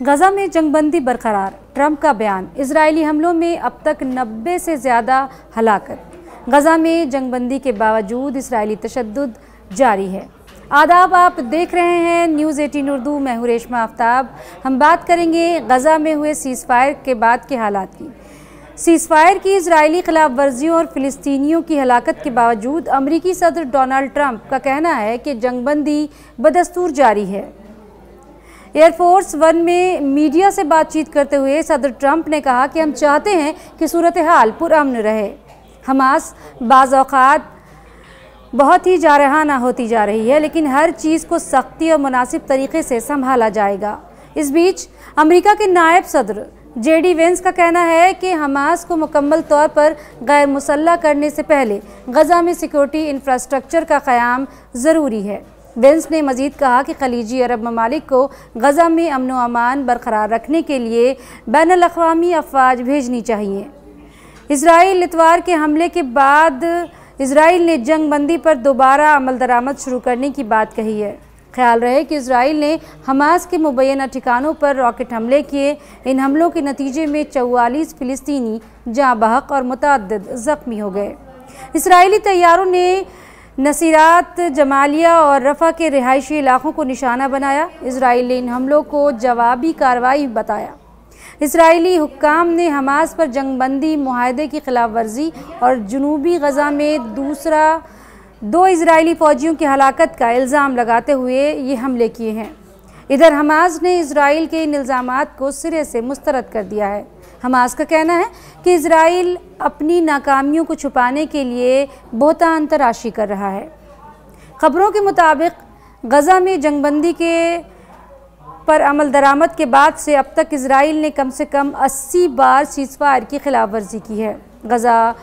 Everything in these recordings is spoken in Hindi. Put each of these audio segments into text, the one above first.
गजा में जंगबंदी बरकरार, ट्रंप का बयान। इजरायली हमलों में अब तक 90 से ज़्यादा हलाकत। गजा में जंगबंदी के बावजूद इजरायली तशद्दुद जारी है। आदाब, आप देख रहे हैं न्यूज़ 18 उर्दू। मैं हूं रेशमा आफ्ताब। हम बात करेंगे गजा में हुए सीज़ फायर के बाद के हालात की। सीज़ फायर की इजरायली खिलाफ वर्जियों और फ़िलिस्तीनियों की हलाकत के बावजूद अमरीकी सदर डोनाल्ड ट्रंप का कहना है कि जंगबंदी बदस्तूर जारी है। एयरफोर्स वन में मीडिया से बातचीत करते हुए सदर ट्रंप ने कहा कि हम चाहते हैं कि सूरत हाल पुरअमन रहे। हमास बाज़ औक़ात बहुत ही जारहाना होती जा रही है, लेकिन हर चीज़ को सख्ती और मुनासिब तरीके से संभाला जाएगा। इस बीच अमेरिका के नायब सदर JD वेंस का कहना है कि हमास को मुकम्मल तौर पर गैर मुसल्लह करने से पहले गजा में सिक्योरिटी इंफ्रास्ट्रक्चर का क़याम ज़रूरी है। वेंस ने मज़ीद कहा कि खलीजी अरब ममालिक को गजा में अमन व अमान बरकरार रखने के लिए बैनुल-अक़वामी अफ़वाज भेजनी चाहिए। इजराइल इतवार के हमले के बाद इजराइल ने जंगबंदी पर दोबारा अमल दरामद शुरू करने की बात कही है। ख्याल रहे कि इजराइल ने हमास के मुबैना ठिकानों पर रॉकेट हमले किए। इन हमलों के नतीजे में 44 फ़िलिस्तीनी जाँ बहक और मुतअद्दिद ज़ख्मी हो गए। इजरायली तैयारों ने नसीरात, जमालिया और रफ़ा के रिहायशी इलाकों को निशाना बनाया। इजराइल ने इन हमलों को जवाबी कार्रवाई बताया। इजरायली हुक्काम ने हमास पर जंगबंदी मुआहदे की खिलाफ वर्जी और जनूबी गजा में 2 इजरायली फ़ौजियों की हलाकत का इल्ज़ाम लगाते हुए ये हमले किए हैं। इधर हमास ने इजराइल के इन इल्ज़ामात को सिरे से मुस्तरद कर दिया है। हमास का कहना है कि इजराइल अपनी नाकामियों को छुपाने के लिए बहतान तराशी कर रहा है। खबरों के मुताबिक गजा में जंगबंदी के पर अमल दरामद के बाद से अब तक इजराइल ने कम से कम 80 बार सीज़ फायर की खिलाफ वर्जी की है। गजा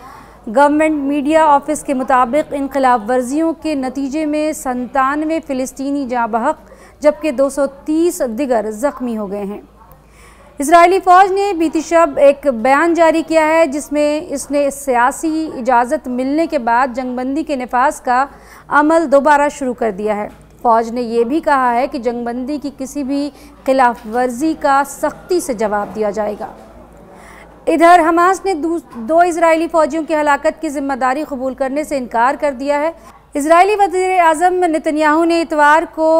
गवर्नमेंट मीडिया ऑफिस के मुताबिक इन खिलाफ वर्जियों के नतीजे में 97 फ़िलिस्तीनी जाँ बहक जबकि 230 दिगर ज़ख्मी हो गए हैं। इजरायली फ़ौज ने बीती शब एक बयान जारी किया है जिसमें इसने सियासी इजाज़त मिलने के बाद जंगबंदी के नफाज का अमल दोबारा शुरू कर दिया है। फ़ौज ने यह भी कहा है कि जंगबंदी की किसी भी खिलाफ वर्जी का सख्ती से जवाब दिया जाएगा। इधर हमास ने 2 इजरायली फ़ौजियों की हलाकत की जिम्मेदारी कबूल करने से इनकार कर दिया है। इजरायली वज़ीर आज़म नेतन्याहू ने इतवार को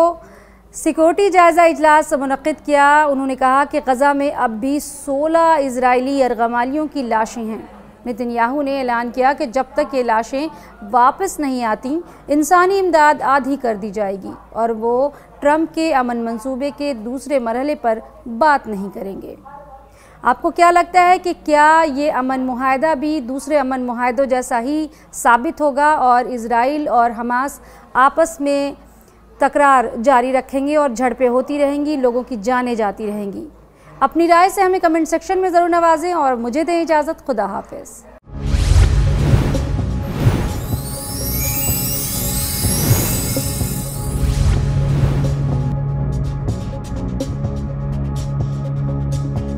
सिक्योरिटी जायज़ा इजलास मुनक़्क़िद किया। उन्होंने कहा कि गजा में अब भी 16 इजरायली यरग़मालियों की लाशें हैं। नेतन्याहू ने ऐलान किया कि जब तक ये लाशें वापस नहीं आती इंसानी इमदाद आधी कर दी जाएगी और वो ट्रंप के अमन मंसूबे के दूसरे मरहले पर बात नहीं करेंगे। आपको क्या लगता है कि क्या ये अमन मुआहदा भी दूसरे अमन मुआहदों जैसा ही साबित होगा और इजराइल और हमास आपस में तकरार जारी रखेंगे और झड़पें होती रहेंगी, लोगों की जानें जाती रहेंगी? अपनी राय से हमें कमेंट सेक्शन में ज़रूर नवाजें और मुझे दें इजाज़त। खुदा हाफिज़।